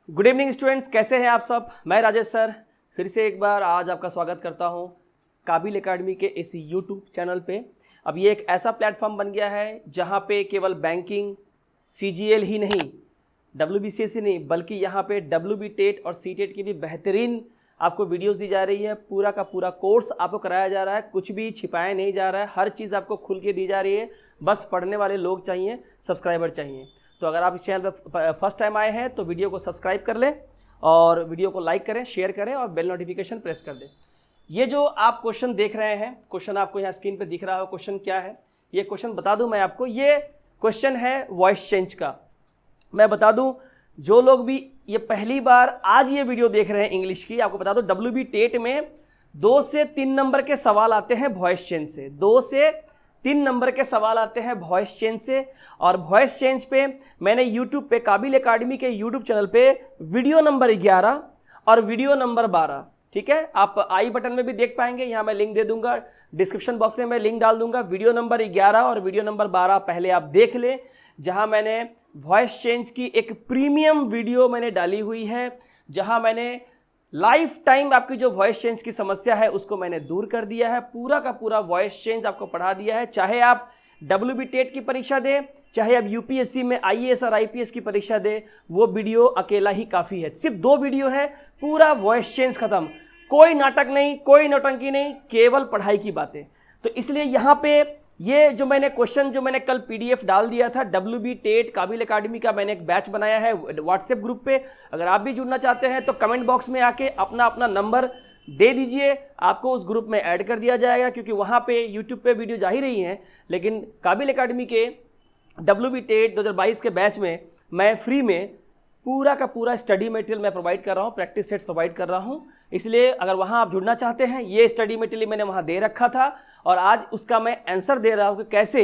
Good evening students, कैसे हैं आप सब। मैं राजेश सर फिर से एक बार आज आपका स्वागत करता हूं काबिल एकेडमी के इस यूट्यूब चैनल पे। अब ये एक ऐसा प्लेटफॉर्म बन गया है जहां पे केवल बैंकिंग, सीजीएल ही नहीं, डब्ल्यूबीसीएस ही नहीं, बल्कि यहां पे डब्ल्यूबी टेट और सीटेट की भी बेहतरीन आपको वीडियोस दी जा रही है। पूरा का पूरा कोर्स आपको कराया जा रहा है, कुछ भी छिपाया नहीं जा रहा है, हर चीज़ आपको खुल के दी जा रही है। बस पढ़ने वाले लोग चाहिए, सब्सक्राइबर चाहिए। तो अगर आप इस चैनल पर फर्स्ट टाइम आए हैं तो वीडियो को सब्सक्राइब कर लें और वीडियो को लाइक करें, शेयर करें और बेल नोटिफिकेशन प्रेस कर दें। ये जो आप क्वेश्चन देख रहे हैं, क्वेश्चन आपको यहाँ स्क्रीन पे दिख रहा हो, क्वेश्चन क्या है ये क्वेश्चन बता दूं मैं आपको। ये क्वेश्चन है वॉइस चेंज का। मैं बता दूं, जो लोग भी ये पहली बार आज ये वीडियो देख रहे हैं इंग्लिश की, आपको बता दो डब्ल्यूबी टेट में 2 से 3 नंबर के सवाल आते हैं वॉइस चेंज से। 2 से 3 नंबर के सवाल आते हैं वॉइस चेंज से। और वॉइस चेंज पे मैंने यूट्यूब पे काबिल एकेडमी के यूट्यूब चैनल पे वीडियो नंबर 11 और वीडियो नंबर 12, ठीक है, आप आई बटन में भी देख पाएंगे, यहाँ मैं लिंक दे दूंगा, डिस्क्रिप्शन बॉक्स में मैं लिंक डाल दूंगा। वीडियो नंबर 11 और वीडियो नंबर 12 पहले आप देख लें, जहाँ मैंने वॉइस चेंज की एक प्रीमियम वीडियो मैंने डाली हुई है, जहाँ मैंने लाइफ टाइम आपकी जो वॉइस चेंज की समस्या है उसको मैंने दूर कर दिया है। पूरा का पूरा वॉइस चेंज आपको पढ़ा दिया है। चाहे आप डब्ल्यूबी टेट की परीक्षा दें, चाहे आप यूपीएससी में आईएएस और आईपीएस की परीक्षा दें, वो वीडियो अकेला ही काफ़ी है। सिर्फ 2 वीडियो है, पूरा वॉइस चेंज खत्म, कोई नाटक नहीं, कोई नौटंकी नहीं, केवल पढ़ाई की बातें। तो इसलिए यहाँ पे ये जो मैंने क्वेश्चन जो मैंने कल पीडीएफ डाल दिया था, डब्ल्यूबी टेट काबिल एकेडमी का मैंने एक बैच बनाया है व्हाट्सएप ग्रुप पे। अगर आप भी जुड़ना चाहते हैं तो कमेंट बॉक्स में आके अपना अपना नंबर दे दीजिए, आपको उस ग्रुप में ऐड कर दिया जाएगा। क्योंकि वहाँ पे यूट्यूब पे वीडियो जा ही रही हैं, लेकिन काबिल एकेडमी के डब्ल्यूबी टेट 2022 के बैच में मैं फ्री में पूरा का पूरा स्टडी मटेरियल मैं प्रोवाइड कर रहा हूँ, प्रैक्टिस सेट्स प्रोवाइड कर रहा हूँ। इसलिए अगर वहाँ आप जुड़ना चाहते हैं, ये स्टडी मटेरियल मैंने वहाँ दे रखा था और आज उसका मैं आंसर दे रहा हूँ कि कैसे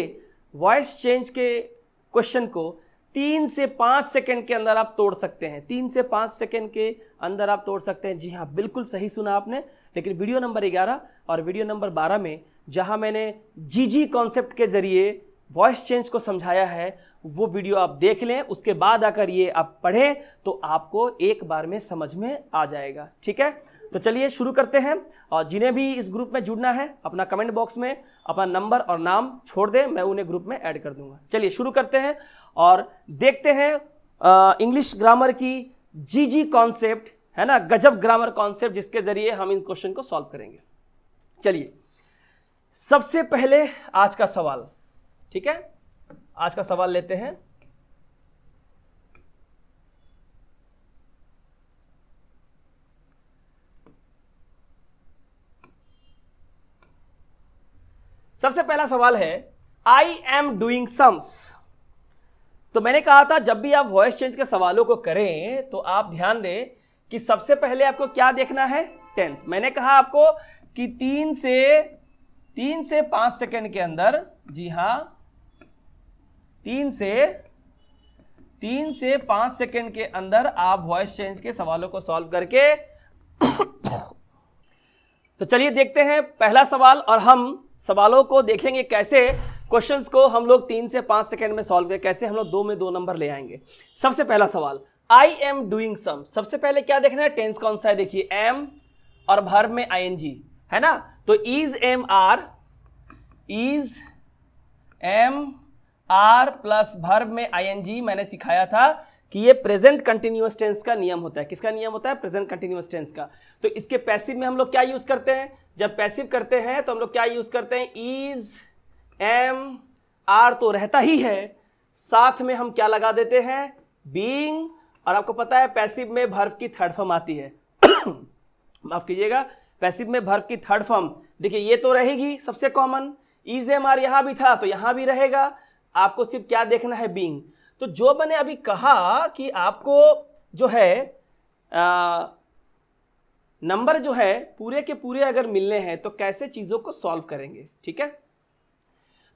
वॉइस चेंज के क्वेश्चन को 3 से 5 सेकंड के अंदर आप तोड़ सकते हैं। 3 से 5 सेकंड के अंदर आप तोड़ सकते हैं। जी हाँ, बिल्कुल सही सुना आपने। लेकिन वीडियो नंबर 11 और वीडियो नंबर 12 में जहाँ मैंने जीजी कॉन्सेप्ट के जरिए वॉइस चेंज को समझाया है, वो वीडियो आप देख लें, उसके बाद आकर ये आप पढ़ें तो आपको एक बार में समझ में आ जाएगा। ठीक है, तो चलिए शुरू करते हैं। और जिन्हें भी इस ग्रुप में जुड़ना है, अपना कमेंट बॉक्स में अपना नंबर और नाम छोड़ दें, मैं उन्हें ग्रुप में ऐड कर दूंगा। चलिए शुरू करते हैं और देखते हैं इंग्लिश ग्रामर की जीजी कॉन्सेप्ट, है ना, गजब ग्रामर कॉन्सेप्ट, जिसके जरिए हम इन क्वेश्चन को सॉल्व करेंगे। चलिए सबसे पहले आज का सवाल, ठीक है, आज का सवाल लेते हैं। सबसे पहला सवाल है आई एम डूइंग सम्स। तो मैंने कहा था जब भी आप वॉइस चेंज के सवालों को करें तो आप ध्यान दें कि सबसे पहले आपको क्या देखना है, टेंस। मैंने कहा आपको कि 3 से 5 सेकंड के अंदर, जी हां, 3 से 5 सेकंड के अंदर आप वॉइस चेंज के सवालों को सॉल्व करके तो चलिए देखते हैं पहला सवाल और हम सवालों को देखेंगे कैसे क्वेश्चंस को हम लोग 3 से 5 सेकंड में सॉल्व करें, कैसे हम लोग 2 में 2 नंबर ले आएंगे। सबसे पहला सवाल, आई एम डूइंग सम। सबसे पहले क्या देखना है, टेंस कौन सा है। देखिए एम और वर्ब में आईएनजी है ना, तो is am are plus verb में आईएनजी। मैंने सिखाया था कि ये प्रेजेंट कंटिन्यूअस टेंस का नियम होता है। किसका नियम होता है, प्रेजेंट कंटिन्यूअस टेंस का। तो इसके पैसिव में हम लोग क्या यूज करते हैं, जब पैसिव करते हैं तो हम लोग क्या यूज करते हैं, इज एम आर तो रहता ही है, साथ में हम क्या लगा देते हैं, बीइंग। और आपको पता है पैसिव में वर्ब की थर्ड फॉर्म आती है माफ कीजिएगा, पैसिव में वर्ब की थर्ड फॉर्म, देखिए ये तो रहेगी सबसे कॉमन, इज एम आर यहां भी था तो यहां भी रहेगा। आपको सिर्फ क्या देखना है, बीइंग। तो जो मैंने अभी कहा कि आपको जो है नंबर जो है पूरे के पूरे अगर मिलने हैं तो कैसे चीजों को सॉल्व करेंगे, ठीक है।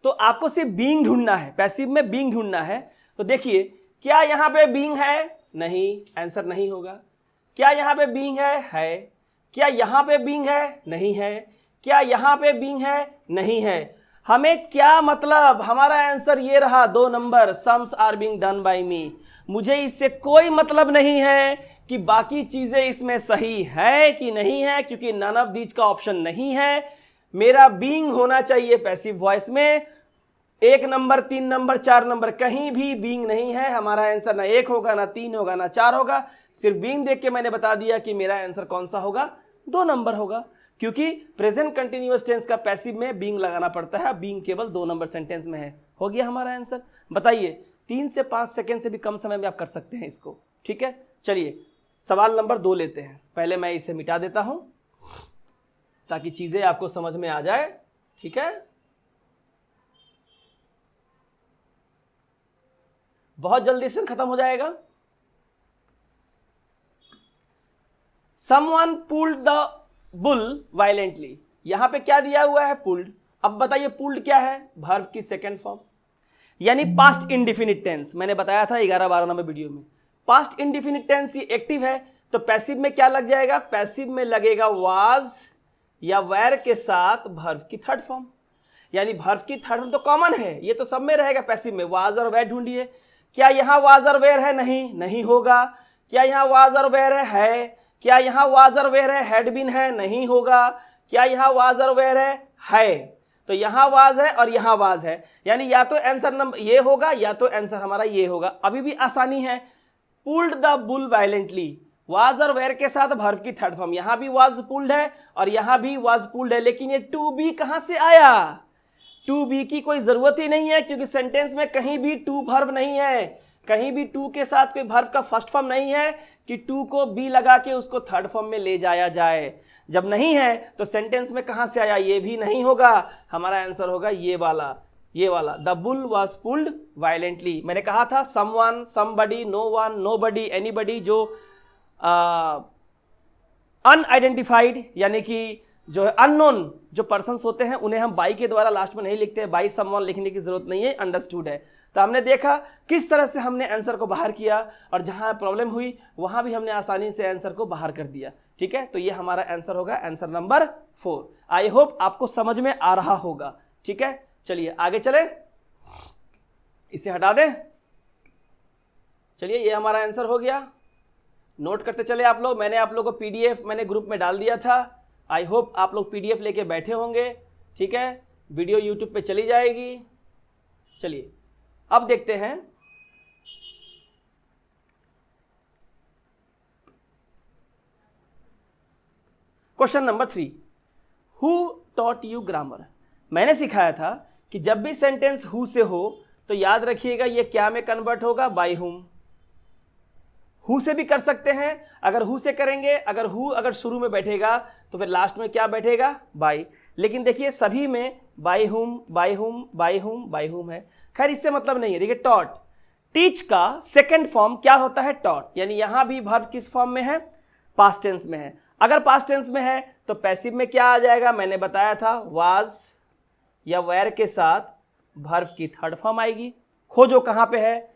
तो आपको सिर्फ बीइंग ढूंढना है, पैसिव में बीइंग ढूंढना है। तो देखिए क्या यहां पे बीइंग है, नहीं, आंसर नहीं होगा। क्या यहां पे बीइंग है। क्या यहां पे बीइंग है, नहीं है। क्या यहां पे बीइंग है, नहीं है। हमें क्या मतलब, हमारा आंसर ये रहा 2 नंबर, sums are being done by me. मुझे इससे कोई मतलब नहीं है कि बाकी चीजें इसमें सही है कि नहीं है, क्योंकि नन ऑफ दीज का ऑप्शन नहीं है। मेरा बीइंग होना चाहिए पैसिव वॉइस में। 1 नंबर, 3 नंबर, 4 नंबर, कहीं भी बीइंग नहीं है। हमारा आंसर ना 1 होगा, ना 3 होगा, ना 4 होगा। सिर्फ बीइंग देख के मैंने बता दिया कि मेरा आंसर कौन सा होगा, 2 नंबर होगा, क्योंकि प्रेजेंट कंटिन्यूअस टेंस का पैसिव में बीइंग लगाना पड़ता है। बीइंग केवल 2 नंबर सेंटेंस में है। हो गया हमारा आंसर। बताइए, 3 से 5 सेकेंड से भी कम समय में आप कर सकते हैं इसको। ठीक है, चलिए सवाल नंबर 2 लेते हैं। पहले मैं इसे मिटा देता हूं ताकि चीजें आपको समझ में आ जाए। ठीक है, बहुत जल्दी से खत्म हो जाएगा। Someone pulled the bull violently। यहां पे क्या दिया हुआ है? पुल्ड। अब बताइए पुल्ड क्या है? वर्ब की सेकेंड फॉर्म, यानी पास्ट इंडिफिनिट टेंस। मैंने बताया था 11-12 नंबर वीडियो में, पास्ट इंडिफिनिट टेंस ये एक्टिव है, तो पैसिव में क्या लग जाएगा? पैसिव में लगेगा वाज या वेर के साथ वर्ब की थर्ड फॉर्म। यानी वर्ब की थर्ड फॉर्म तो कॉमन है, ये तो सब में रहेगा पैसिव में। वाज और वेर ढूंढिए। क्या यहां वाज और वेर है? नहीं, नहीं होगा। क्या यहां वाज और वेर है? क्या यहां वाज और वेर है? हैड बीन है? नहीं होगा। क्या यहां वाज और वेर है? तो यहां वाज है और यहां वाज है, यानी या तो आंसर नंबर ये होगा या तो आंसर हमारा ये होगा। अभी भी आसानी है। Pulled the bull violently, was और वेर के साथ वर्ब की थर्ड फॉर्म। यहां भी वाज पुल्ड है और यहां भी वाज पुल्ड है, लेकिन ये टू बी कहां से आया? टू बी की कोई जरूरत ही नहीं है, क्योंकि सेंटेंस में कहीं भी टू वर्ब नहीं है। कहीं भी टू के साथ कोई वर्ब का फर्स्ट फॉर्म नहीं है कि टू को बी लगा के उसको थर्ड फॉर्म में ले जाया जाए। जब नहीं है तो सेंटेंस में कहां से आया? ये भी नहीं होगा। हमारा आंसर होगा ये वाला, ये वाला। The bull was pulled violently. मैंने कहा था someone, somebody, no one, nobody, anybody, जो अनआइडेंटिफाइड यानी कि जो है अननोन जो पर्सन्स होते हैं, उन्हें हम बाई के द्वारा लास्ट में नहीं लिखते हैं। बाई समवन लिखने की जरूरत नहीं है, अंडरस्टूड है। तो हमने देखा किस तरह से हमने आंसर को बाहर किया, और जहां प्रॉब्लम हुई वहां भी हमने आसानी से आंसर को बाहर कर दिया। ठीक है, तो ये हमारा आंसर होगा, आंसर नंबर 4। आई होप आपको समझ में आ रहा होगा। ठीक है, चलिए आगे चले, इसे हटा दें। चलिए, ये हमारा आंसर हो गया। नोट करते चले आप लोग। मैंने आप लोगों को पीडीएफ मैंने ग्रुप में डाल दिया था। आई होप आप लोग पीडीएफ लेके बैठे होंगे। ठीक है, वीडियो यूट्यूब पे चली जाएगी। चलिए अब देखते हैं question number 3। Who taught you grammar. मैंने सिखाया था कि जब भी सेंटेंस हु से हो तो याद रखिएगा ये क्या में कन्वर्ट होगा? बाय हुम। हु से भी कर सकते हैं। अगर हु से करेंगे, अगर हु अगर शुरू में बैठेगा तो फिर लास्ट में क्या बैठेगा? बाय। लेकिन देखिए सभी में bye whom, bye whom, bye whom, by whom है। खैर इससे मतलब नहीं है। देखिए टॉट, टीच का सेकंड फॉर्म क्या होता है? टॉट। यानी यहां भी वर्ब किस फॉर्म में है? पास्ट टेंस में है। अगर पास्ट टेंस में है तो पैसिव में क्या आ जाएगा? मैंने बताया था वाज या वेर के साथ वर्ब की थर्ड फॉर्म आएगी। खोजो कहां पे है?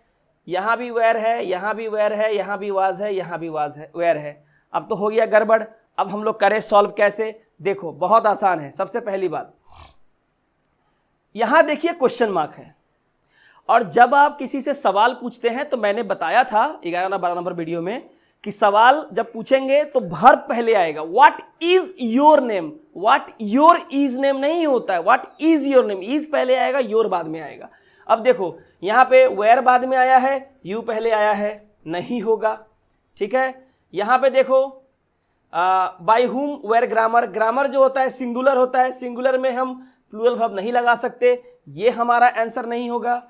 यहां भी वेर है, यहां भी वेर है, यहां भी वाज है, यहां भी वाज है, वेर है। अब तो हो गया गड़बड़। अब हम लोग करें सॉल्व कैसे? देखो बहुत आसान है। सबसे पहली बात, यहां देखिए क्वेश्चन मार्क है, और जब आप किसी से सवाल पूछते हैं तो मैंने बताया था 11-12 नंबर वीडियो में कि सवाल जब पूछेंगे तो वर्ब पहले आएगा। What is your name? What your is name नहीं होता है, what is your name. Is पहले आएगा, योर बाद में आएगा। अब देखो यहां पे वेयर बाद में आया है, यू पहले आया है, नहीं होगा। ठीक है, यहां पे देखो bye whom where grammar. Grammar जो होता है सिंगुलर होता है, सिंगुलर में हम प्लूरल वर्ब नहीं लगा सकते, ये हमारा आंसर नहीं होगा।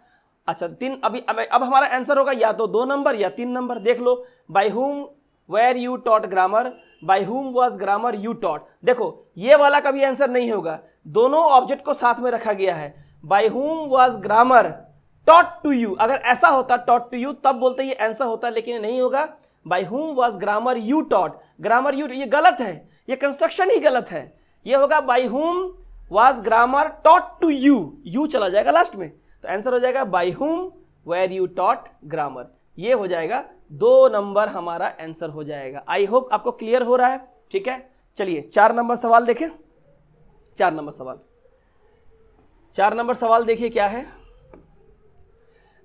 अच्छा अब हमारा आंसर होगा या तो 2 नंबर या 3 नंबर। देख लो, by whom were you taught grammar, by whom was grammar you taught. देखो ये वाला का भी आंसर नहीं होगा, दोनों ऑब्जेक्ट को साथ में रखा गया है। By whom was grammar taught to you, अगर ऐसा होता टॉट टू यू तब बोलते ये आंसर होता, लेकिन नहीं होगा। By whom was grammar you taught, grammar you, ये गलत है, ये कंस्ट्रक्शन ही गलत है। ये होगा by whom was grammar taught to you, you चला जाएगा लास्ट में, तो आंसर हो जाएगा bye whom were you taught grammar. ये हो जाएगा 2 नंबर हमारा आंसर हो जाएगा। आई होप आपको क्लियर हो रहा है। ठीक है, चलिए 4 नंबर सवाल देखें। 4 नंबर सवाल, 4 नंबर सवाल देखिए क्या है।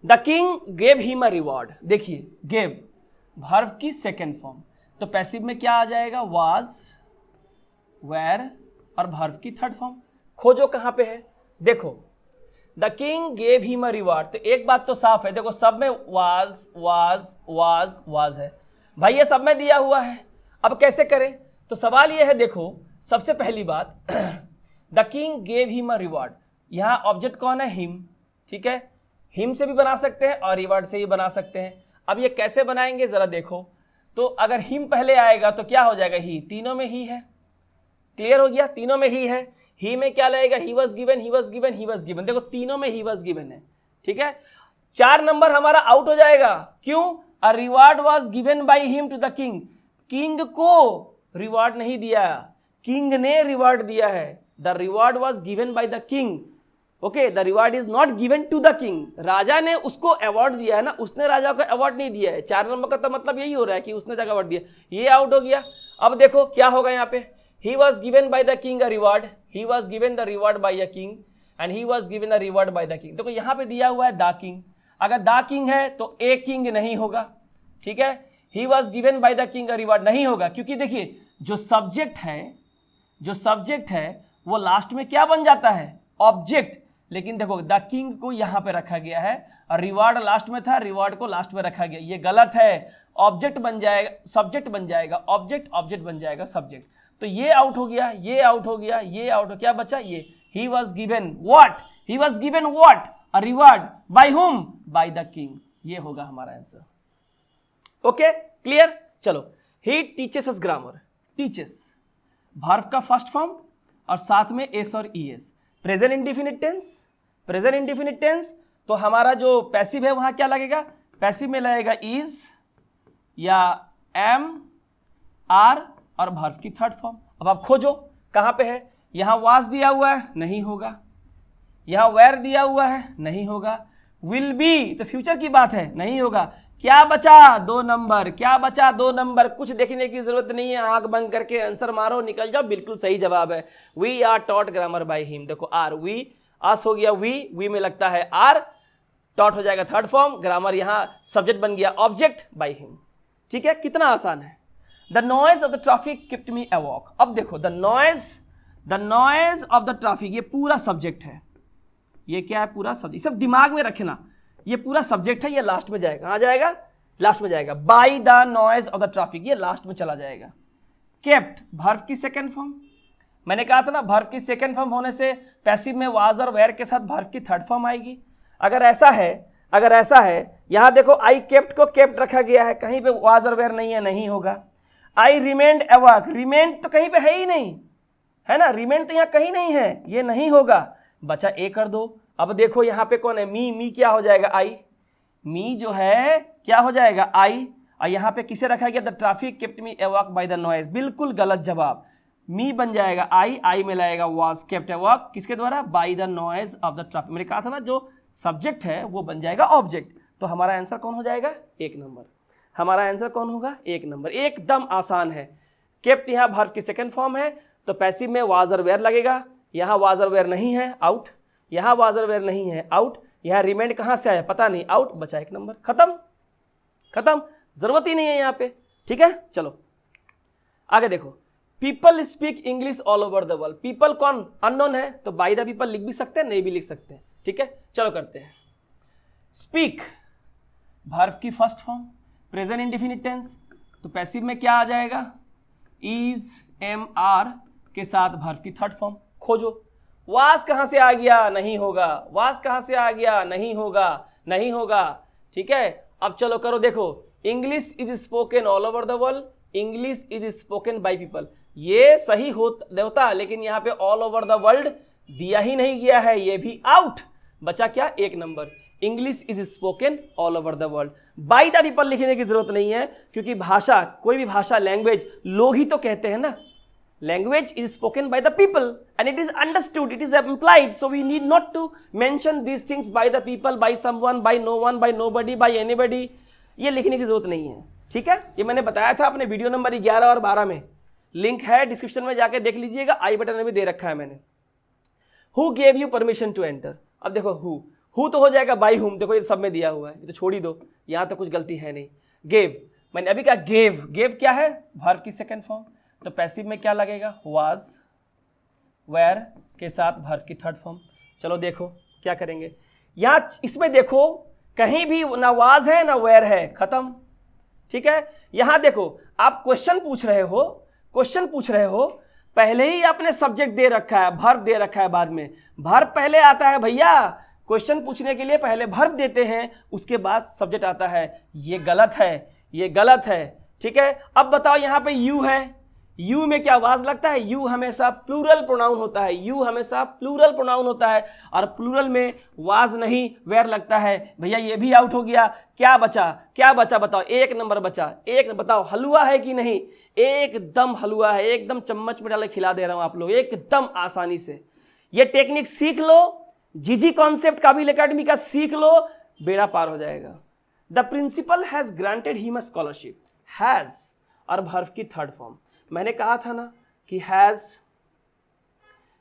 The king gave him a reward. देखिए गेव वर्ब की सेकेंड फॉर्म, तो पैसिव में क्या आ जाएगा, वाज, वेर और वर्ब की थर्ड फॉर्म। खोजो कहां पे है, देखो the king gave him a reward, तो एक बात तो साफ है, देखो सब में वाज वाज वाज वाज है भाई, ये सब में दिया हुआ है। अब कैसे करें, तो सवाल ये है, देखो सबसे पहली बात the king gave him a reward, यहां ऑब्जेक्ट कौन है, हिम, ठीक है, हिम से भी बना सकते हैं और रिवार्ड से भी बना सकते हैं। अब ये कैसे बनाएंगे जरा देखो, तो अगर हिम पहले आएगा तो क्या हो जाएगा, ही, तीनों में ही है, क्लियर हो गया, तीनों में ही है। ही में क्या लगेगा, ही was given, he was given, he was given, देखो तीनों में ही वॉज गिवन है, ठीक है। 4 नंबर हमारा आउट हो जाएगा, क्यों, a reward was given by him to the king, king को रिवार्ड नहीं दिया, किंग ने रिवार्ड दिया है, the reward was given by the king, okay, the reward is not given to the king, राजा ने उसको अवार्ड दिया है ना, उसने राजा को अवार्ड नहीं दिया है। 4 नंबर का तो मतलब यही हो रहा है कि उसने जाकर अवार्ड दिया, ये आउट हो गया। अब देखो क्या होगा यहाँ पे, he was given by the king a reward, he was given the reward by a king and he was given a reward by the king। देखो यहाँ पे दिया हुआ है द किंग, अगर द किंग है तो ए किंग नहीं होगा, ठीक है, he was given by the king a reward नहीं होगा, क्योंकि देखिए जो सब्जेक्ट है वो लास्ट में क्या बन जाता है, ऑब्जेक्ट, लेकिन देखो द किंग को यहाँ पे रखा गया है और रिवार्ड लास्ट में था, रिवार्ड को लास्ट में रखा गया, ये गलत है, ऑब्जेक्ट बन जाएगा, सब्जेक्ट बन जाएगा, ऑब्जेक्ट, ऑब्जेक्ट बन जाएगा सब्जेक्ट, तो ये आउट हो गया, ये आउट हो गया, ये आउट हो, क्या बचा ये, he was given what, he was given what, a reward, by whom, by the king, ये होगा हमारा आंसर। ओके क्लियर, चलो, he teaches us grammar, teaches verb का फर्स्ट फॉर्म और साथ में एस और ES, present indefinite tense, present indefinite tense, तो हमारा जो पैसिव है वहां क्या लगेगा, पैसिव में लगेगा इज या एम, आर और वर्ब की थर्ड फॉर्म। अब आप खोजो कहां पे है, यहां वाज दिया हुआ है, नहीं होगा, यहां वेर दिया हुआ है, नहीं होगा, विल बी तो फ्यूचर की बात है, नहीं होगा, क्या बचा 2 नंबर, क्या बचा 2 नंबर, कुछ देखने की जरूरत नहीं है, आंख बंद करके आंसर मारो, निकल जाओ, बिल्कुल सही जवाब है, we are taught grammar by him. देखो आर, वी, आस हो गया वी में लगता है आर, टॉट हो जाएगा थर्ड फॉर्म, ग्रामर यहां सब्जेक्ट बन गया ऑब्जेक्ट बाय हिम, ठीक है, कितना आसान है। The noise of the traffic kept me awake, अब देखो the noise of the traffic, ये पूरा सब्जेक्ट है, ये क्या है, पूरा सब्जेक्ट, सब दिमाग में रखना, ये पूरा सब्जेक्ट है, ये लास्ट में जाएगा, आ जाएगा, लास्ट में जाएगा, bye the noise of the traffic, ये लास्ट में चला जाएगा। केप्ट वर्ब की सेकंड फॉर्म, मैंने कहा था ना वर्ब की सेकंड फॉर्म होने से पैसिव में वाज और वेर के साथ वर्ब की थर्ड फॉर्म आएगी। अगर ऐसा है, यहां देखो आई केप्ट को केप्ट रखा गया है, कहीं पे वाज और वेर नहीं है, नहीं होगा। आई रिमेंड अवॉक, रिमेंड तो कहीं पे है ही नहीं, है ना, रिमेंड तो यहाँ कहीं नहीं है, ये नहीं होगा, बचा ए कर दो। अब देखो यहाँ पे कौन है, मी क्या हो जाएगा, आई, मी जो है क्या हो जाएगा, आई, और यहाँ पे किसे रखा गया, the traffic kept me awake by the noise, बिल्कुल गलत जवाब, मी बन जाएगा आई में लगेगा वाज केप्ट अवॉक, किसके द्वारा, bye the noise of the traffic, मैंने कहा था ना जो सब्जेक्ट है वो बन जाएगा ऑब्जेक्ट, तो हमारा आंसर कौन हो जाएगा, 1 नंबर, हमारा आंसर कौन होगा, 1 नंबर, एकदम आसान है। केप्ट यहाँ वर्ब की सेकंड फॉर्म है, तो पैसिव में वाज और वेर लगेगा, यहाँ वाज और वेर नहीं है, आउट, यहाँ वाज और वेर नहीं है, आउट, यहाँ रिमेंड कहाँ से आया पता नहीं, आउट, बचा 1 नंबर, खत्म, जरूरत ही नहीं है यहाँ पे, ठीक है। चलो आगे देखो, people speak English all over the world, people कौन, अननोन है, तो बाय द पीपल लिख भी सकते हैं, नहीं भी लिख सकते हैं, ठीक है। चलो करते हैं, स्पीक वर्ब की first form, present indefinite tense, तो पैसिव में क्या आ जाएगा, इज, एम, आर के साथ वर्ब की थर्ड फॉर्म। खोजो, वाज कहां से आ गया, नहीं होगा, वाज कहां से आ गया, नहीं होगा, ठीक है। अब चलो करो, देखो, English is spoken all over the world, English is spoken by people, ये सही होता, लेकिन यहाँ पे ऑल ओवर द वर्ल्ड दिया ही नहीं गया है, ये भी आउट, बचा क्या, 1 number, English is spoken all over the world. By the people लिखने की जरूरत नहीं है, क्योंकि भाषा, कोई भी भाषा, लैंग्वेज लोग ही तो कहते हैं ना, language is spoken by the people and it is understood, it is implied, so we need not to mention these things by the people, by someone, by no one, by nobody, by anybody, ये लिखने की जरूरत नहीं है, ठीक है। ये मैंने बताया था अपने वीडियो नंबर 11 और 12 में, लिंक है डिस्क्रिप्शन में, जाके देख लीजिएगा, आई बटन में भी दे रखा है मैंने। Who gave you permission to enter, अब देखो who तो हो जाएगा by whom, देखो ये सब में दिया हुआ है, ये तो छोड़ ही दो, यहाँ तो कुछ गलती है नहीं। gave मैंने अभी कहा गेव, गेव क्या है, वर्ब की सेकंड फॉर्म, तो पैसिव में क्या लगेगा, वाज, वेयर के साथ वर्ब की थर्ड फॉर्म। चलो देखो क्या करेंगे, यहाँ इसमें देखो कहीं भी ना वाज है ना वेयर है, खत्म। ठीक है, यहां देखो आप क्वेश्चन पूछ रहे हो, क्वेश्चन पूछ रहे हो, पहले ही आपने सब्जेक्ट दे रखा है, वर्ब दे रखा है, बाद में वर्ब पहले आता है भैया। क्वेश्चन पूछने के लिए पहले वर्ब देते हैं, उसके बाद सब्जेक्ट आता है। ये गलत है, ये गलत है। ठीक है, अब बताओ यहां पे यू है, यू में क्या वाज लगता है, यू हमेशा प्लूरल प्रोनाउन होता है, यू हमेशा प्लूरल प्रोनाउन होता है, और प्लूरल में वाज नहीं वेयर लगता है। भैया ये भी आउट हो गया। क्या बचा, क्या बचा बताओ, एक नंबर बचा, एक बताओ हलवा है कि नहीं, एकदम हलवा है, एकदम चम्मच में डाले खिला दे रहा हूं आप लोग एकदम आसानी से। ये टेक्निक सीख लो, जीजी कॉन्सेप्ट काबिल एकेडमी का सीख लो, बेड़ा पार हो जाएगा। The principal has granted him a scholarship, has और वर्ब की थर्ड फॉर्म। मैंने कहा था ना कि हैज,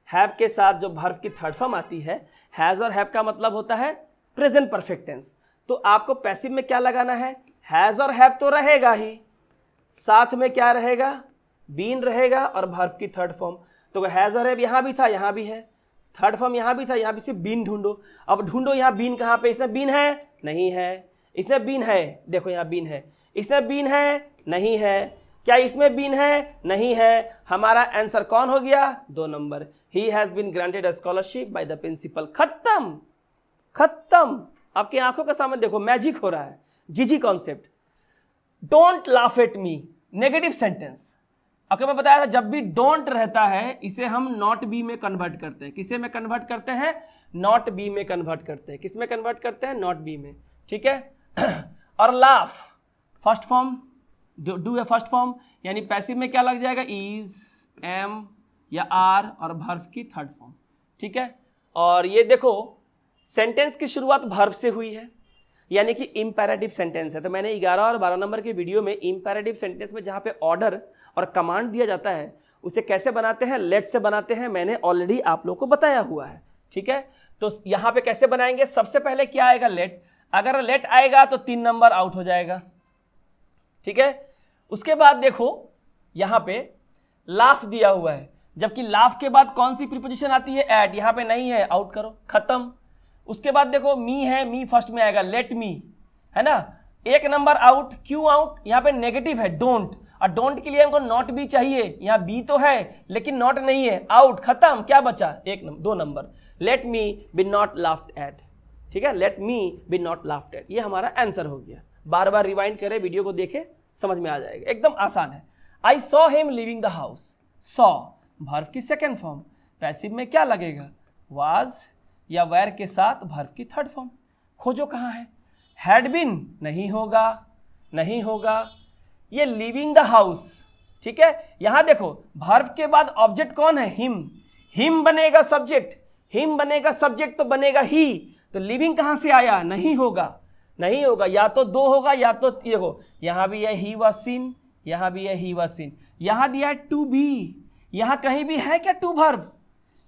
हैव के साथ जो वर्ब की थर्ड फॉर्म आती है, हैज और हैव का मतलब होता है प्रेजेंट परफेक्ट टेंस। तो आपको पैसिव में क्या लगाना है, हैज और हैव तो रहेगा ही, साथ में क्या रहेगा, बीन रहेगा और वर्ब की थर्ड फॉर्म। तो हैज और हैव यहां भी था, यहां भी है, थर्ड फॉर्म यहां भी था, यहां भी सिर्फ बीन ढूंढो। अब ढूंढो यहां बीन कहां पे, इसमें बीन है नहीं है, इसमें बीन है, देखो यहां बीन है, इसमें बीन है नहीं है, क्या इसमें बीन है नहीं है। हमारा आंसर कौन हो गया, 2 number. He has been granted a scholarship by the principal. खत्म, खत्म। आपकी आंखों के सामने देखो मैजिक हो रहा है, जीजी concept. Don't laugh at me, negative sentence. आपको मैं बताया था जब भी डोंट रहता है इसे हम नॉट बी में कन्वर्ट करते हैं। किसे में कन्वर्ट करते हैं, नॉट बी में कन्वर्ट करते हैं। किस में कन्वर्ट करते हैं, नॉट बी में। ठीक है, और लाफ फर्स्ट फॉर्म, डू है फर्स्ट फॉर्म, यानी पैसिव में क्या लग जाएगा, इज, एम या आर और वर्ब की थर्ड फॉर्म। ठीक है, और ये देखो सेंटेंस की शुरुआत वर्ब से हुई है, यानी कि इंपैरेटिव सेंटेंस है। तो मैंने 11 और 12 नंबर के वीडियो में इंपैरेटिव सेंटेंस में जहाँ पे ऑर्डर और कमांड दिया जाता है उसे कैसे बनाते हैं, लेट से बनाते हैं, मैंने ऑलरेडी आप लोग को बताया हुआ है। ठीक है, तो यहाँ पे कैसे बनाएंगे, सबसे पहले क्या आएगा, लेट। अगर लेट आएगा तो 3 नंबर आउट हो जाएगा। ठीक है, उसके बाद देखो यहां पे लाफ दिया हुआ है, जबकि लाफ के बाद कौन सी प्रीपोजिशन आती है, एट, यहां पे नहीं है, आउट करो, खत्म। उसके बाद देखो मी है, मी फर्स्ट में आएगा, लेट मी, है ना, 1 नंबर आउट। क्यों आउट, यहां पे नेगेटिव है डोंट, और डोंट के लिए हमको नॉट बी चाहिए, यहां बी तो है लेकिन नॉट नहीं है, आउट, खत्म। क्या बचा, 2 number, let me be not laughed at. ठीक है, let me be not laughed at, ये हमारा आंसर हो गया। बार बार रिवाइंड करें, वीडियो को देखें, समझ में आ जाएगा, एकदम आसान है। I saw him living the house, saw verb की सेकेंड फॉर्म, पैसिव में क्या लगेगा, वाज या वेयर के साथ वर्ब की थर्ड फॉर्म। खोजो कहाँ है, हैड बीन नहीं होगा, नहीं होगा, ये लिविंग द हाउस। ठीक है, यहां देखो वर्ब के बाद ऑब्जेक्ट कौन है, हिम, हिम बनेगा सब्जेक्ट, हिम बनेगा सब्जेक्ट तो बनेगा ही, तो लिविंग कहां से आया, नहीं होगा, नहीं होगा, या तो 2 होगा या तो देखो यहां भी है ही वाज सीन, यहां भी है ही वाज सीन, यहां दिया है टू बी, यहां कहीं भी है क्या टू वर्ब,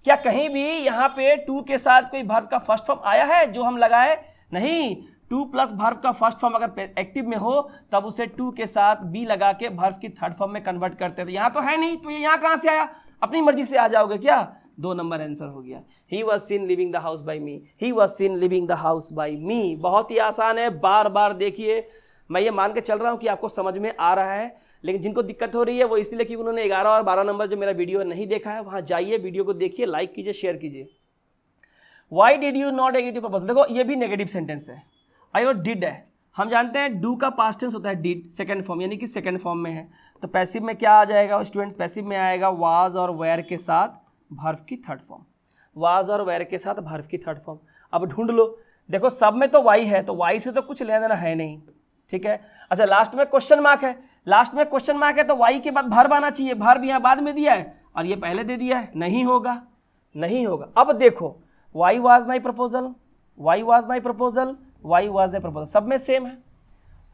क्या कहीं भी यहां पे टू के साथ कोई वर्ब का फर्स्ट फॉर्म आया है जो हम लगाए, नहीं। टू प्लस वर्ब का फर्स्ट फॉर्म अगर एक्टिव में हो तब उसे टू के साथ बी लगा के वर्ब की थर्ड फॉर्म में कन्वर्ट करते हैं। तो यहां तो है नहीं, तो ये यहां कहां से आया, अपनी मर्जी से आ जाओगे क्या, 2 नंबर आंसर हो गया। He was seen leaving the house by me, he was seen leaving the house by me। बहुत ही आसान है, बार बार देखिए। मैं ये मान के चल रहा हूँ कि आपको समझ में आ रहा है, लेकिन जिनको दिक्कत हो रही है वो इसलिए कि उन्होंने 11 और 12 नंबर जो मेरा वीडियो नहीं देखा है, वहाँ जाइए, वीडियो को देखिए, लाइक कीजिए, शेयर कीजिए। Why did you not agree to proposal, देखो ये भी नेगेटिव सेंटेंस है। आई और डिड है, हम जानते हैं डू का पास्ट टेंस होता है डिड, सेकंड फॉर्म, यानी कि सेकंड फॉर्म में है। तो पैसिव में क्या आ जाएगा स्टूडेंट्स, पैसिव में आएगा वाज और वेयर के साथ वर्ब की थर्ड फॉर्म, वाज और वेयर के साथ वर्ब की थर्ड फॉर्म। अब ढूंढ लो, देखो सब में तो वाई है, तो वाई से तो कुछ लेना देना है नहीं। ठीक है, अच्छा लास्ट में क्वेश्चन मार्क है, लास्ट में क्वेश्चन मार्क है तो वाई के बाद वर्ब आना चाहिए, वर्ब यहाँ बाद में दिया है और ये पहले दे दिया है, नहीं होगा, नहीं होगा। अब देखो Y was my proposal, Y was my proposal, Y was my proposal, सब में सेम है।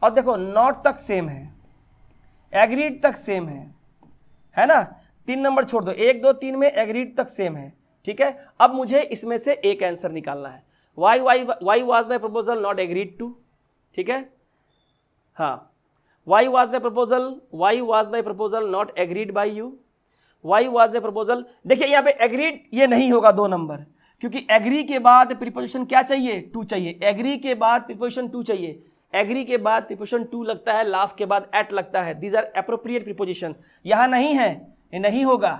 और देखो नॉट तक सेम है, एग्रीड तक सेम है ना, 3 नंबर छोड़ दो, 1 2 3 में एग्रीड तक सेम है। ठीक है, अब मुझे इसमें से एक आंसर निकालना है, why was my proposal not agreed to. ठीक है, हाँ, Why was the proposal not agreed by you? Why was the proposal? देखिए यहाँ पे agreed ये नहीं होगा 2 नंबर, क्योंकि agree के बाद प्रीपोजिशन क्या चाहिए? टू चाहिए। agree के बाद प्रीपोजिशन टू चाहिए, agree के बाद प्रीपोजिशन टू लगता है, laugh के बाद at लगता है। These are appropriate preposition, यहाँ नहीं है, ये नहीं होगा,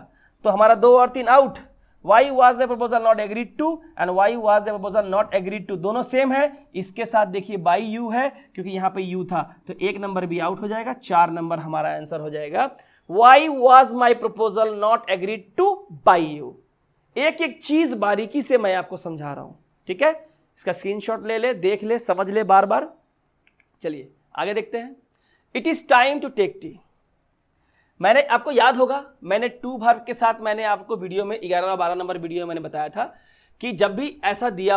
तो हमारा 2 और 3 out. Why was the proposal not agreed to and why was the proposal not agreed to, दोनों सेम है। इसके साथ देखिए by you है, क्योंकि यहाँ पे you था, तो 1 नंबर भी आउट हो जाएगा, 4 नंबर हमारा आंसर हो जाएगा। Why was my proposal not agreed to by you? एक एक चीज बारीकी से मैं आपको समझा रहा हूं, ठीक है। इसका स्क्रीनशॉट ले ले, देख ले, समझ ले बार बार। चलिए आगे देखते हैं। It is time to take tea. मैंने आपको याद होगा, मैंने टू वर्ब के साथ मैंने आपको वीडियो में 11 और 12 नंबर वीडियो में मैंने बताया था कि जब भी ऐसा दिया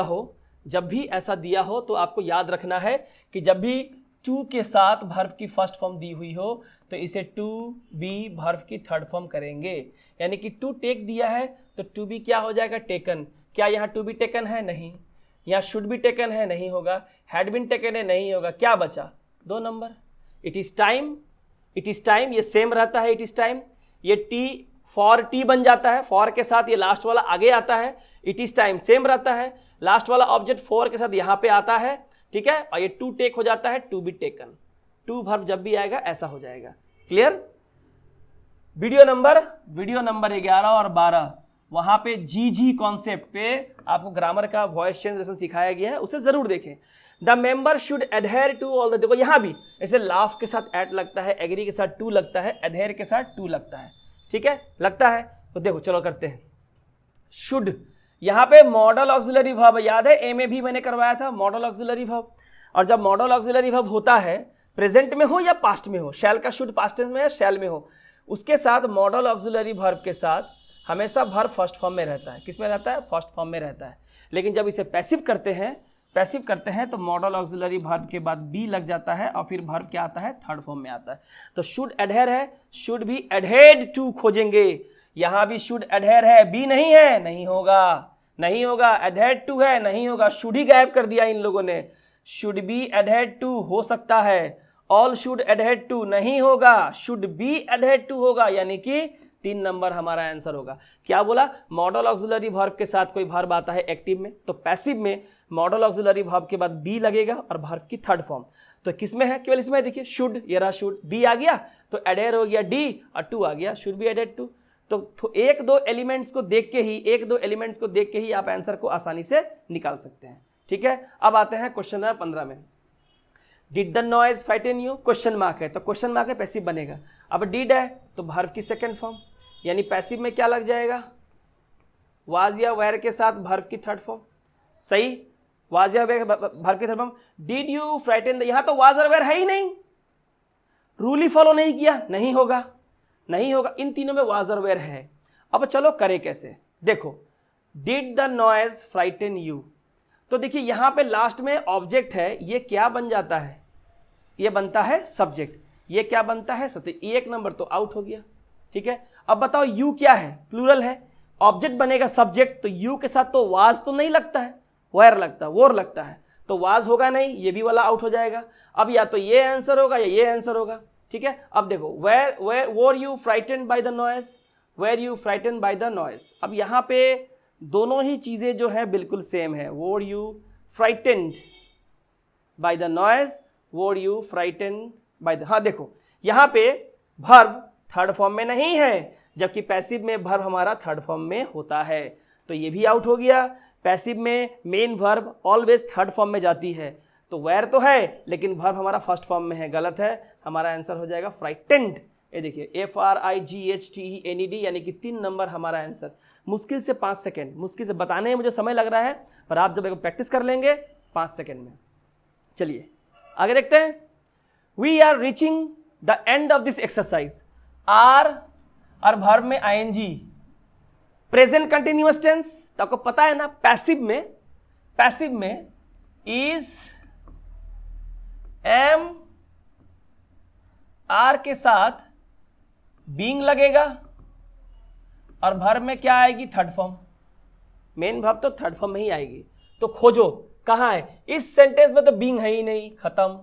हो तो आपको याद रखना है कि जब भी टू के साथ वर्ब की फर्स्ट फॉर्म दी हुई हो तो इसे टू बी वर्ब की थर्ड फॉर्म करेंगे। यानी कि टू टेक दिया है तो टू बी क्या हो जाएगा? टेकन। क्या यहाँ टू बी टेकन है? नहीं। यहाँ शुड बी टेकन है? नहीं होगा। हैड बीन टेकन है? नहीं होगा। क्या बचा? 2 नंबर। इट इज टाइम ये सेम रहता है। इट इज टाइम, ये टी फॉर टी बन जाता है, फॉर के साथ ये लास्ट वाला आगे आता है। इट इज टाइम सेम रहता है, लास्ट वाला ऑब्जेक्ट फॉर के साथ यहाँ पे आता है, ठीक है। और ये टू टेक हो जाता है to be taken. To verb जब भी आएगा ऐसा हो जाएगा। क्लियर? वीडियो नंबर 11 और 12 वहां पे जी कॉन्सेप्ट पे आपको ग्रामर का वॉइस चेंज लेसन सिखाया गया है, उसे जरूर देखें। The member should adhere to all the, देखो यहां भी ऐसे लाफ के साथ एट लगता है, एग्री के साथ टू लगता है, एडहेयर के साथ टू लगता है, ठीक है, लगता है। तो देखो चलो करते हैं। शुड यहां पे मॉडल ऑक्सिलरी वर्ब, याद है ए में भी मैंने करवाया था मॉडल ऑक्सिलरी वर्ब। और जब मॉडल ऑक्सिलरी वर्ब होता है, प्रेजेंट में हो या पास्ट में हो, शैल का शुड पास्ट टेंस में है, शैल में हो, उसके साथ मॉडल ऑक्सिलरी वर्ब के साथ हमेशा वर्ब फर्स्ट फॉर्म में रहता है। किस में रहता है? फर्स्ट फॉर्म में रहता है। लेकिन जब इसे पैसिव करते हैं तो मॉडल ऑक्सिलरी वर्ब के बाद बी लग जाता है और फिर वर्ब क्या आता है? थर्ड फॉर्म में आता है। तो शुड एडहेयर है, शुड भी एडहेयर्ड टू खोजेंगे। यहां भी शुड एडहेयर है, बी नहीं है, नहीं होगा। एडहेयर्ड टू है, नहीं होगा। शुड ही गायब कर दिया इन लोगों ने। शुड बी एडहेयर्ड टू हो सकता है, ऑल शुड एडहेयर्ड टू नहीं होगा, शुड बी एडहेयर्ड टू होगा, यानी कि 3 नंबर हमारा आंसर होगा। क्या बोला? मॉडल ऑक्सिलरी वर्ब के साथ कोई वर्ब आता है एक्टिव में, तो पैसिव में मॉडल ऑक्सिलरी वर्ब के बाद बी लगेगा और वर्ब की थर्ड फॉर्म। तो किसमें है? केवल इसमें देखिए, शुड, ये रहा शुड, बी आ गया तो एडहेयर हो गया डी और टू आ गया, शुड बी एडहेयर्ड टू। तो एक दो एलिमेंट्स को देख के ही आप आंसर को आसानी से निकाल सकते हैं, ठीक है। अब आते हैं क्वेश्चन नंबर 15 में। Did the noise frighten you? Question mark है तो क्वेश्चन मार्क है, पैसिव बनेगा। अब डिड है तो वर्ब की सेकंड फॉर्म, यानी पैसिव में क्या लग जाएगा? वाज या वेयर के साथ वर्ब की थर्ड फॉर्म। सही, वाज या वेयर वर्ब की third form. Did you frighten the, यहां तो वाज और वेयर है ही नहीं, रूल ही फॉलो नहीं किया, नहीं होगा। इन तीनों में वाज और वेयर है। अब चलो करें कैसे? देखो, did the noise frighten you, तो देखिए यहां पे लास्ट में ऑब्जेक्ट है, ये क्या बन जाता है? ये बनता है सब्जेक्ट। ये क्या बनता है? सब्जेक्ट। 1 नंबर तो आउट हो गया, ठीक है। अब बताओ यू क्या है? प्लूरल है, ऑब्जेक्ट बनेगा सब्जेक्ट, तो यू के साथ तो वाज तो नहीं लगता है, वेयर लगता है, वोर लगता है, तो वाज होगा नहीं, ये भी वाला आउट हो जाएगा। अब या तो ये आंसर होगा या ये आंसर होगा, ठीक है। अब देखो, were you frightened by the noise, were you frightened by the noise. अब यहाँ पे दोनों ही चीजें जो है बिल्कुल सेम है। वर you frightened by the noise, were you frightened by the, हाँ देखो यहाँ पे वर्ब थर्ड फॉर्म में नहीं है, जबकि पैसिव में वर्ब हमारा थर्ड फॉर्म में होता है, तो ये भी आउट हो गया। पैसिव में main verb always third form में जाती है, तो वेयर तो है लेकिन वर्ब हमारा फर्स्ट फॉर्म में है, गलत है। हमारा आंसर हो जाएगा फ्राइटेंड। ये देखिए FRIGHTENED, यानी कि 3 नंबर हमारा आंसर। मुश्किल से 5 सेकेंड, मुश्किल से बताने में मुझे समय लग रहा है, पर आप जब प्रैक्टिस कर लेंगे 5 सेकेंड में। चलिए आगे देखते हैं। We are reaching the end of this exercise. Are और वर्ब में ING, प्रेजेंट कंटिन्यूअस टेंस, तो आपको पता है ना पैसिव में इज, एम, आर के साथ बीइंग लगेगा और वर्ब में क्या आएगी? Third form. मेन वर्ब तो थर्ड फॉर्म में ही आएगी। तो खोजो कहां है? इस सेंटेंस में तो बीइंग है ही नहीं, खत्म।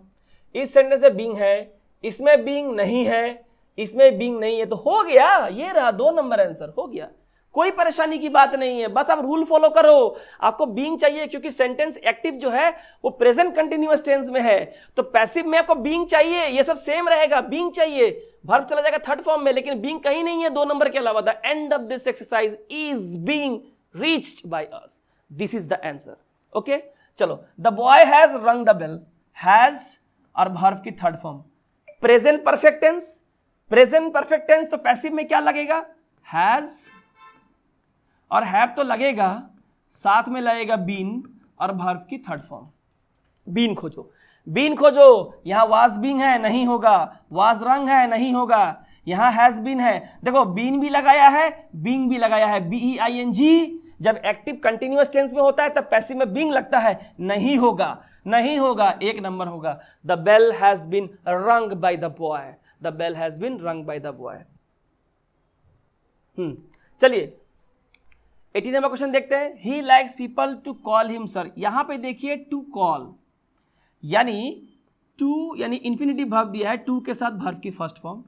इस सेंटेंस में बीइंग है, इसमें बीइंग नहीं है, इसमें बीइंग नहीं है, तो हो गया, ये रहा 2 नंबर आंसर, हो गया, कोई परेशानी की बात नहीं है। बस आप रूल फॉलो करो, आपको बीइंग चाहिए क्योंकि सेंटेंस एक्टिव जो है वो प्रेजेंट कंटिन्यूअस टेंस में है, तो पैसिव में आपको बीइंग चाहिए, ये सब सेम रहेगा, बीइंग चाहिए, वर्ब चला जाएगा थर्ड फॉर्म में, लेकिन बीइंग कहीं नहीं है 2 नंबर के अलावा। The end of this exercise is being reached by us, this is the answer. Okay, चलो, the boy has rung the bell, has और वर्ब की third form, present perfect tense, present perfect tense, तो passive में क्या लगेगा, has और have तो लगेगा, साथ में लगेगा बीन और वर्ब की थर्ड फॉर्म। बीन खोजो, बीन खोजो, यहां वाज बीन है, नहीं होगा, वाज रंग है, नहीं होगा, यहां हैज बीन है, देखो बीन भी लगाया है, बीइंग भी लगाया है, BEING, जब एक्टिव कंटिन्यूअस टेंस में होता है तब पैसिव में बीइंग लगता है, नहीं होगा, नहीं होगा, 1 नंबर होगा। The bell has been rung by the boy, the bell has been rung by the boy. चलिए 18 नंबर क्वेश्चन देखते हैं। He likes people to call him sir, यहां पे देखिए टू कॉल, यानी इंफिनिटिव वर्ब दिया है, टू के साथ वर्ब की फर्स्ट फॉर्म,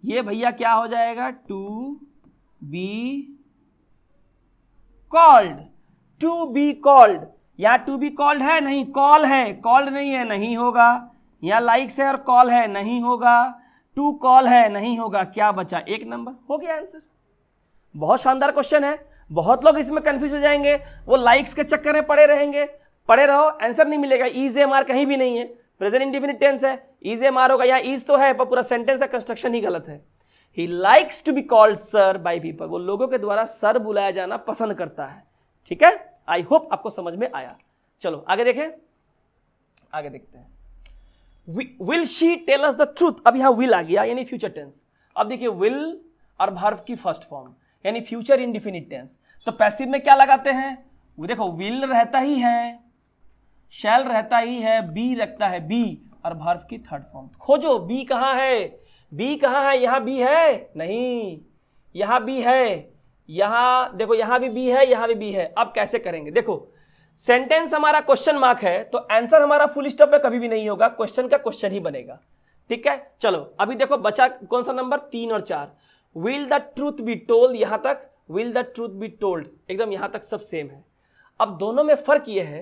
ये भैया क्या हो जाएगा, to be called, to be called, यहां टू बी कॉल्ड है, नहीं, कॉल है, कॉल्ड नहीं है, नहीं होगा, यहां लाइक्स है और कॉल है, नहीं होगा, टू कॉल है, नहीं होगा, क्या बचा, 1 नंबर, हो गया आंसर। बहुत शानदार क्वेश्चन है, बहुत लोग इसमें कंफ्यूज हो जाएंगे, वो लाइक्स के चक्कर में पड़े रहेंगे, पड़े रहो, आंसर नहीं मिलेगा, इज एम आर कहीं भी नहीं है, प्रेजेंट इंडेफिनिट टेंस है, इज एम आर होगा, यहाँ इज तो है पर पूरा सेंटेंस का कंस्ट्रक्शन ही गलत है। He likes to be called sir by people, वो लोगों के द्वारा सर बुलाया जाना पसंद करता है। ठीक है, आई होप आपको समझ में आया। चलो आगे देखें, आगे देखते हैं। Will she tell us the truth, अब यहां विल आ गया यानी फ्यूचर टेंस। अब देखिए विल और वर्ब की फर्स्ट फॉर्म यानी फ्यूचर इंडेफिनिट टेंस, तो पैसिव में क्या लगाते हैं, वो देखो विल रहता ही है, शैल रहता ही है, बी लगता है, बी और वर्ब की थर्ड फॉर्म। खोजो बी कहां है, बी कहां है, यहां बी है नहीं, यहां बी है, यहां देखो यहां भी बी है, यहां भी बी है। अब कैसे करेंगे, देखो सेंटेंस हमारा क्वेश्चन मार्क है तो आंसर हमारा फुल स्टॉप में कभी भी नहीं होगा, क्वेश्चन का क्वेश्चन ही बनेगा। ठीक है, चलो अभी देखो बचा कौन सा नंबर, 3 और 4। Will the truth be told, यहां तक will the truth be told, एकदम यहां तक सब सेम है। अब दोनों में फर्क यह है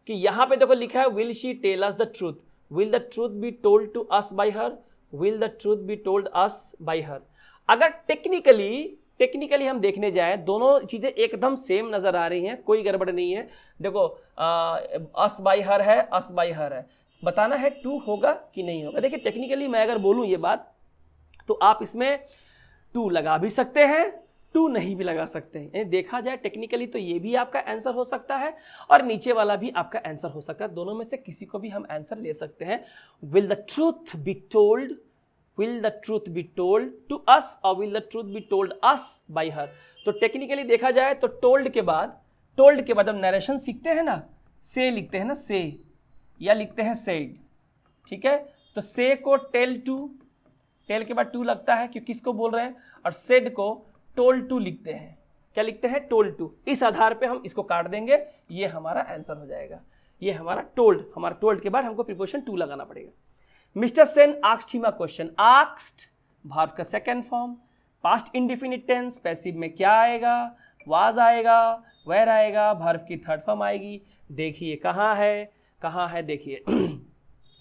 कि यहां पे देखो लिखा है will she tell us the truth, will the truth be told to us by her, will the truth be told us by her. अगर टेक्निकली हम देखने जाएं, दोनों चीजें एकदम सेम नजर आ रही हैं, कोई गड़बड़ नहीं है। देखो अस बाय हर है, अस बाय हर है, बताना है टू होगा कि नहीं होगा। देखिए टेक्निकली मैं अगर बोलूं ये बात तो आप इसमें टू लगा भी सकते हैं, टू नहीं भी लगा सकते हैं, यानी देखा जाए टेक्निकली तो ये भी आपका आंसर हो सकता है और नीचे वाला भी आपका आंसर हो सकता है, दोनों में से किसी को भी हम आंसर ले सकते हैं। Will the truth be told, will the truth be told to us और will the truth be told us by her. तो टेक्निकली देखा जाए तो टोल्ड के बाद जब नरेशन सीखते हैं ना, से लिखते हैं ना, से या लिखते हैं सेड। ठीक है, तो से को टेल टू, टेल के बाद टू लगता है क्योंकि किसको बोल रहे हैं, और सेड को टोल्ड टू लिखते हैं, क्या लिखते हैं, टोल्ड टू। इस आधार पे हम इसको काट देंगे, ये हमारा आंसर हो जाएगा, ये हमारा टोल्ड, हमारा टोल्ड के बाद हमको प्रीपोजिशन टू लगाना पड़ेगा। Mister Sen asked him a question, asked verb का second form, past indefinite tense, passive में क्या आएगा, वाज आएगा, वेयर आएगा, वर्ब की थर्ड फॉर्म आएगी। देखिए कहाँ है देखिए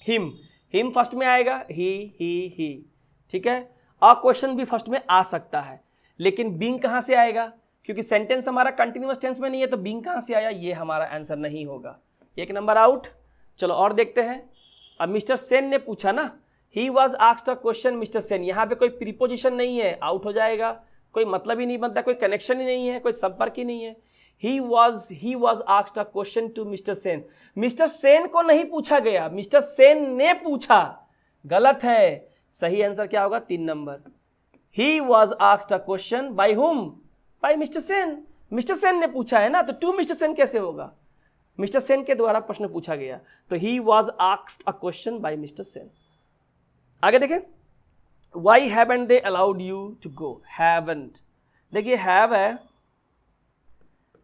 हिम फर्स्ट में आएगा, ही। ठीक है, अ क्वेश्चन भी फर्स्ट में आ सकता है, लेकिन बीइंग कहाँ से आएगा, क्योंकि सेंटेंस हमारा कंटिन्यूअस टेंस में नहीं है, तो बीइंग कहाँ से आया, ये हमारा आंसर नहीं होगा, 1 नंबर आउट। चलो और देखते हैं। अब मिस्टर सेन ने पूछा ना, ही was asked a question mister Sen, यहाँ पे कोई प्रीपोजिशन नहीं है, आउट हो जाएगा, कोई मतलब ही नहीं बनता, कोई कनेक्शन ही नहीं है, कोई संपर्क ही नहीं है। He was asked a question to mister Sen, mister Sen को नहीं पूछा गया, मिस्टर सेन ने पूछा, गलत है, सही आंसर क्या होगा, 3 number. He was asked a question by whom, by mister Sen, mister Sen ने पूछा है ना, तो टू मिस्टर सेन कैसे होगा, मिस्टर सेन के द्वारा प्रश्न पूछा गया, तो he was asked a question by mister Sen. आगे देखें, why haven't they allowed you to go, haven't, देखिए हैव है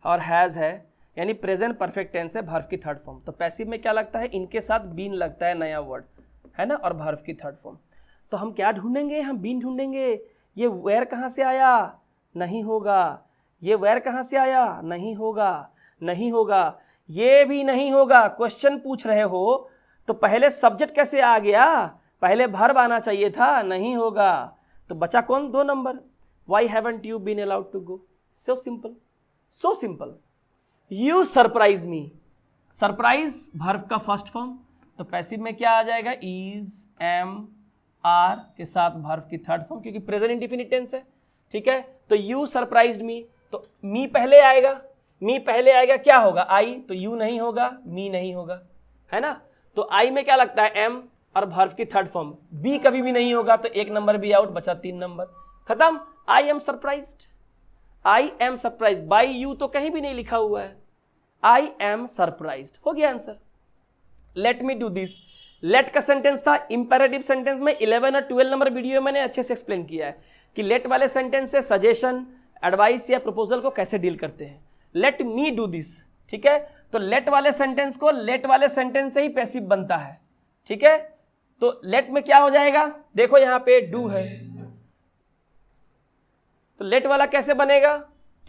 और हैज है, यानी प्रेजेंट परफेक्ट टेंस है, वर्ब की थर्ड फॉर्म। तो पैसिव में क्या लगता है, इनके साथ बीन लगता है, नया वर्ड है ना, और वर्ब की थर्ड फॉर्म। तो हम क्या ढूंढेंगे, हम बीन ढूंढेंगे। ये वेयर कहाँ से आया, नहीं होगा। ये वेयर कहाँ से आया, नहीं होगा, नहीं होगा, ये भी नहीं होगा। क्वेश्चन पूछ रहे हो तो पहले सब्जेक्ट कैसे आ गया, पहले वर्ब आना चाहिए था, नहीं होगा। तो बचा कौन, 2 number. Why haven't you been allowed to go. So simple, so simple. You surprise me, surprise verb का फर्स्ट फॉर्म, तो पैसिव में क्या आ जाएगा, इज, एम, आर के साथ वर्ब की थर्ड फॉर्म, क्योंकि प्रेजेंट इंडेफिनिट टेंस है। ठीक है, तो यू सरप्राइज्ड मी, तो मी पहले आएगा, मी पहले आएगा, क्या होगा, आई, तो यू नहीं होगा, मी नहीं होगा, है ना। तो आई में क्या लगता है, एम और वर्ब की थर्ड फॉर्म। बी कभी भी नहीं होगा, तो 1 नंबर भी आउट, बचा 3 नंबर, खत्म। I am surprised, I am surprised, by you तो कहीं भी नहीं लिखा हुआ है, आई एम सरप्राइज्ड, हो गया answer. Let me do this, let का सेंटेंस था इंपेरेटिव सेंटेंस में। 11 और 12 नंबर वीडियो मैंने अच्छे से एक्सप्लेन किया है कि लेट वाले सेंटेंस से सजेशन, एडवाइस या प्रपोजल को कैसे डील करते हैं। लेट मी डू दिस, ठीक है, तो लेट वाले सेंटेंस को लेट वाले सेंटेंस से ही पैसिव बनता है। ठीक है, तो लेट में क्या हो जाएगा, देखो यहां पे डू है, तो लेट वाला कैसे बनेगा।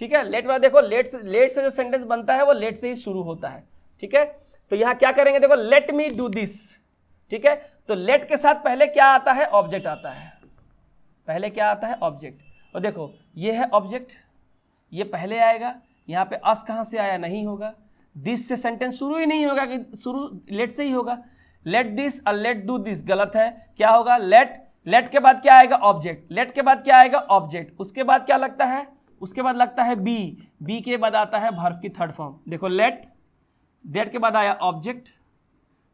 ठीक है, लेट वाला देखो, लेट से जो सेंटेंस बनता है वो लेट से ही शुरू होता है। ठीक है, तो यहां क्या करेंगे, देखो लेट मी डू दिस। ठीक है, तो लेट के साथ पहले क्या आता है, ऑब्जेक्ट आता है, पहले क्या आता है, ऑब्जेक्ट। और देखो ये है ऑब्जेक्ट, ये पहले आएगा, यहां पे अस कहां से आया, नहीं होगा। दिस से सेंटेंस शुरू ही नहीं होगा, कि शुरू लेट से ही होगा। लेट दिस और लेट डू दिस गलत है, क्या होगा, लेट, लेट के बाद क्या आएगा, ऑब्जेक्ट, लेट के बाद क्या आएगा, ऑब्जेक्ट, उसके बाद क्या लगता है, उसके बाद लगता है बी, बी के बाद आता है वर्ब की थर्ड फॉर्म। देखो लेट, लेट के बाद आया ऑब्जेक्ट,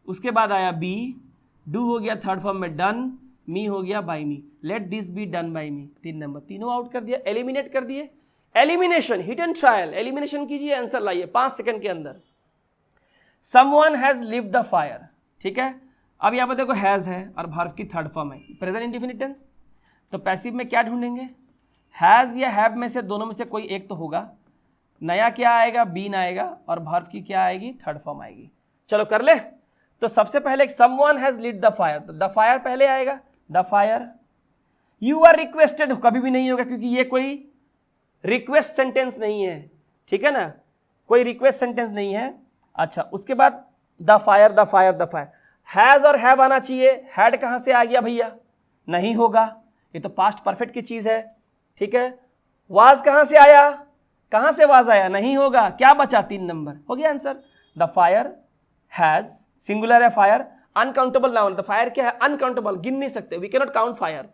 उसके बाद आया बी, डू हो गया थर्ड फॉर्म में डन, मी हो गया by me. Let this be done by me, 3 number, तीनों आउट कर दिया, एलिमिनेट कर दिए। Elimination, hit and trial, elimination कीजिए, आंसर लाइए 5 सेकंड के अंदर। Someone has lived the fire, ठीक है, अब यहां पर देखो हैज है और वर्ब की थर्ड फॉर्म है, प्रेजेंट इंडेफिनिट टेंस, तो पैसिव में क्या ढूंढेंगे, हैज या हैव में से दोनों में से कोई एक तो होगा। नया क्या आएगा, बीन आएगा, और वर्ब की क्या आएगी, थर्ड फॉर्म आएगी। चलो कर ले, तो सबसे पहले someone has lead the fire, तो द फायर पहले आएगा, the fire. You are requested कभी भी नहीं होगा, क्योंकि ये कोई रिक्वेस्ट सेंटेंस नहीं है। ठीक है ना, कोई रिक्वेस्ट सेंटेंस नहीं है। अच्छा, उसके बाद the fire, the fire, the fire. Has और हैव आना चाहिए, हैड कहां से आ गया भैया, नहीं होगा, ये तो पास्ट परफेक्ट की चीज है। ठीक है, वाज कहां से आया, कहां से वाज आया, नहीं होगा, क्या बचा, 3 नंबर, हो गया answer. The fire has, singular है fire, uncountable noun, the fire क्या है, अनकाउंटेबल, गिन नहीं सकते, we can not count fire,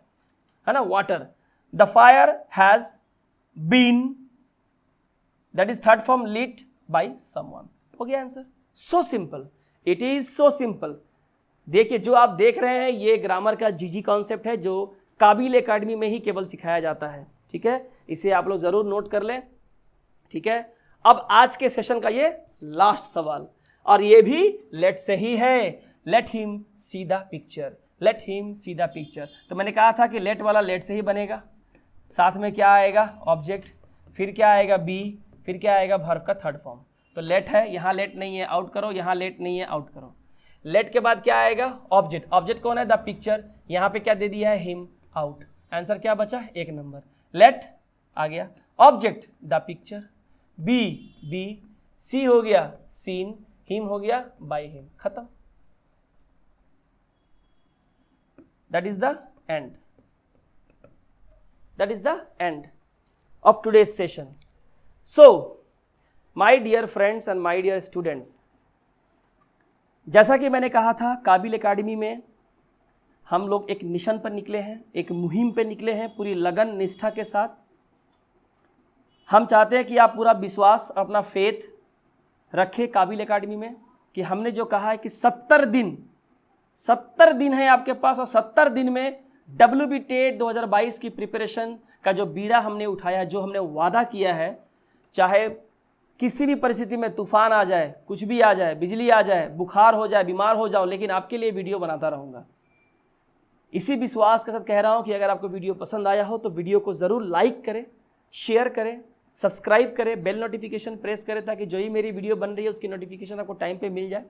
है ना, water. The fire has been, that is third form, lead by someone, हो गया answer. So simple, it is so simple. देखिए जो आप देख रहे हैं ये ग्रामर का जीजी कॉन्सेप्ट है, जो काबिल एकेडमी में ही केवल सिखाया जाता है। ठीक है, इसे आप लोग जरूर नोट कर लें। ठीक है, अब आज के सेशन का ये लास्ट सवाल, और ये भी लेट से ही है। Let him see the picture, let him see the picture. तो मैंने कहा था कि लेट वाला लेट से ही बनेगा, साथ में क्या आएगा, ऑब्जेक्ट, फिर क्या आएगा, बी, फिर क्या आएगा, वर्ब का थर्ड फॉर्म। तो लेट है, यहाँ लेट नहीं है, आउट करो, यहाँ लेट नहीं है, आउट करो। लेट के बाद क्या आएगा, ऑब्जेक्ट, ऑब्जेक्ट कौन है, द पिक्चर, यहाँ पे क्या दे दिया है, हिम, आउट। आंसर क्या बचा, 1 नंबर। लेट आ गया, object the picture, be, be, see हो गया सीन, हिम हो गया बाय हिम, खत्म। That is the end, that is the end of today's session. So my dear friends and my dear students, जैसा कि मैंने कहा था, काबिल एकेडमी में हम लोग एक मिशन पर निकले हैं, एक मुहिम पर निकले हैं, पूरी लगन निष्ठा के साथ। हम चाहते हैं कि आप पूरा विश्वास, अपना फेथ रखें काबिल एकेडमी में, कि हमने जो कहा है कि 70 दिन है आपके पास, और 70 दिन में WBTET 2022 की प्रिपरेशन का जो बीड़ा हमने उठाया, जो हमने वादा किया है, चाहे किसी भी परिस्थिति में तूफान आ जाए, कुछ भी आ जाए, बिजली आ जाए, बुखार हो जाए, बीमार हो जाओ, लेकिन आपके लिए वीडियो बनाता रहूँगा। इसी विश्वास के साथ कह रहा हूँ कि अगर आपको वीडियो पसंद आया हो तो वीडियो को ज़रूर लाइक करें, शेयर करें, सब्सक्राइब करें, बेल नोटिफिकेशन प्रेस करें, ताकि जो ही मेरी वीडियो बन रही है उसकी नोटिफिकेशन आपको टाइम पे मिल जाए,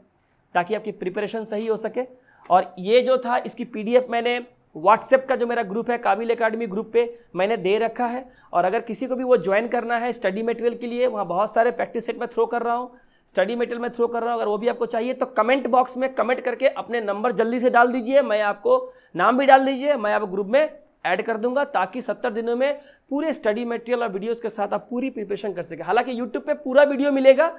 ताकि आपकी प्रिपरेशन सही हो सके। और ये जो था, इसकी PDF मैंने व्हाट्सएप का जो मेरा ग्रुप है काबिल एकेडमी ग्रुप पे मैंने दे रखा है, और अगर किसी को भी वो ज्वाइन करना है स्टडी मटेरियल के लिए, वहाँ बहुत सारे प्रैक्टिस सेट में थ्रो कर रहा हूँ, स्टडी मटेरियल में थ्रो कर रहा हूँ। अगर वो भी आपको चाहिए तो कमेंट बॉक्स में कमेंट करके अपने नंबर जल्दी से डाल दीजिए, मैं आपको नाम भी डाल दीजिए, मैं आपको ग्रुप में ऐड कर दूंगा, ताकि 70 दिनों में पूरे स्टडी मटेरियल और वीडियोस के साथ आप पूरी प्रिपरेशन कर सकें। हालांकि यूट्यूब पे पूरा वीडियो मिलेगा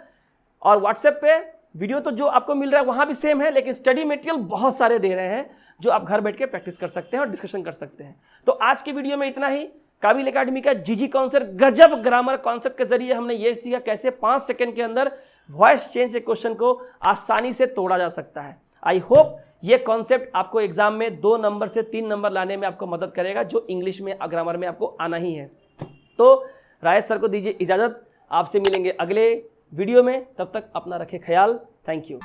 और व्हाट्सएप पे वीडियो तो जो आपको मिल रहा है वहाँ भी सेम है, लेकिन स्टडी मटेरियल बहुत सारे दे रहे हैं जो आप घर बैठ के प्रैक्टिस कर सकते हैं और डिस्कशन कर सकते हैं। तो आज की वीडियो में इतना ही। काबिल एकेडमी का जीजी कॉन्सेप्ट गजब ग्रामर कॉन्सेप्ट के जरिए हमने ये सीखा कैसे 5 सेकंड के अंदर वॉइस चेंज के क्वेश्चन को आसानी से तोड़ा जा सकता है। आई होप ये कॉन्सेप्ट आपको एग्जाम में 2 नंबर से 3 नंबर लाने में आपको मदद करेगा, जो इंग्लिश में ग्रामर में आपको आना ही है। तो राजेश सर को दीजिए इजाजत, आपसे मिलेंगे अगले वीडियो में, तब तक अपना रखें ख्याल। Thank you.